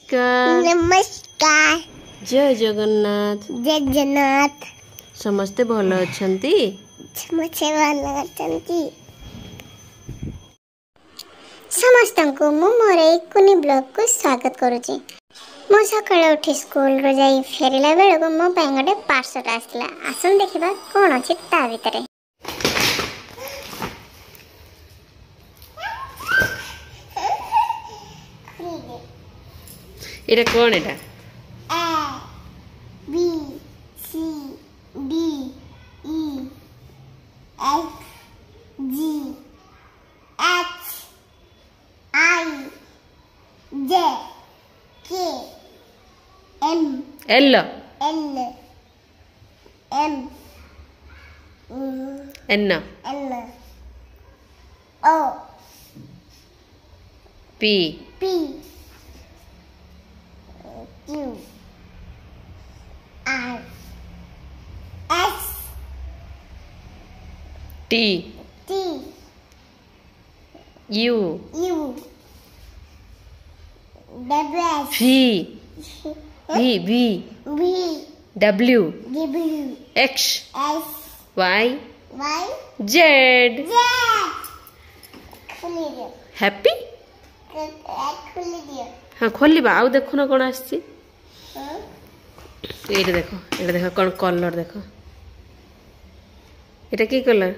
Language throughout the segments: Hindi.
नमस्कार। जय जगन्नाथ। जय जगन्नाथ। समस्ते भल अछंती। समस्ते भल अछंती। समस्त को मु मोर कुनी ब्लॉग को स्वागत करुची। मो सकाळे उठी स्कूल रो जाई फेरिला बेले को मो ପାଇଁ गोटे पार्सल आसला। आसन देखिबा कोन अछि ता भितरे। एटा कोन एटा? A B C D E F G H I J K M L N M N O P P Q R S T T U U W V V V W W X S Y Y Z। Z। खुली दियो। हैप्पी खुली दियो। हाँ खोल आउ देखु ना कौन आसी। हाँ? ये देखो कौन कलर देखो। एटा की कलर?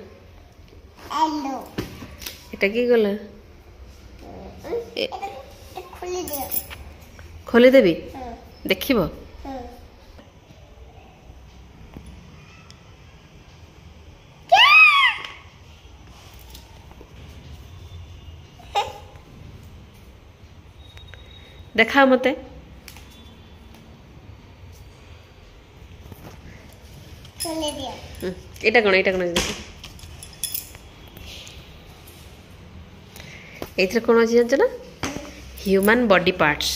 येलो। एटा की कलर? खुली दियो। खोली देबी हाँ। देखिबो। हाँ। देखा मते। खुली दियो। एटा कोन देखो। एथरे कोन अछि जानछ ना? Human body parts.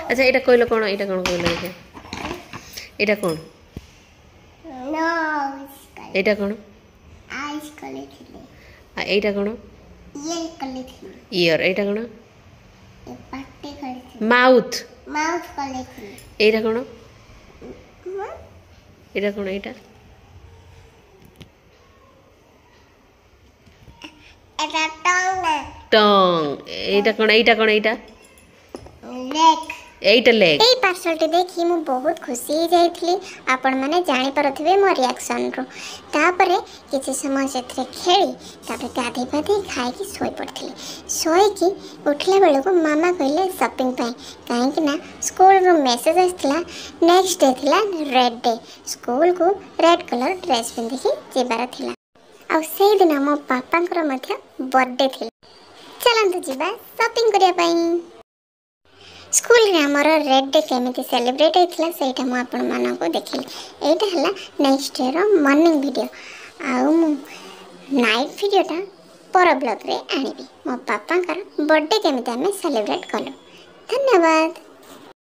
अच्छा एटा कहलो कोन? एटा कोन कहलो देखा? एटा कोन? नोज। एटा कोन? आईज कले थिले। आ एटा कोन? ईयर कले थिले। ईयर। एटा कोन? ए पाटे कले थिले। माउथ। माउथ कले थिले। एटा कोन? एटा कोन? एटा एटा टंग। टंग। एटा कोन? एटा कोन? एटा लेग। एटा लेग। एई पार्सलटी देखि मु बहुत खुशी हो जाइथली। आपण माने जानि परथिबे मो रिएक्शन रो। तापरे किछि समय सेथरे खेली तापरे गाधी पाधी खाइ कि सोई पड़थिली। सोई कि उठला बेले को मामा कहले शॉपिंग पई। काहे कि ना स्कूल रो मैसेज आस्थिला। नेक्स्ट डे थिला रेड डे। स्कूल को रेड कलर ड्रेस पिंधि कि जेबार थिला। आ सेई दिन मो पापांकर मध्य बर्थडे थिला। चलंतु जिबा शॉपिंग करिया पई। स्कूल रे हमर रेड डे केमिति सेलिब्रेट होइथिला सेटा मु आपण मानन को देखिली। एटा हला नेक्स्ट डे रो मॉर्निंग वीडियो। आ मु नाइट वीडियोटा पर ब्लॉग रे आनिबी। मो पापांकर बर्थडे केमिति हमें सेलिब्रेट कलो। धन्यवाद।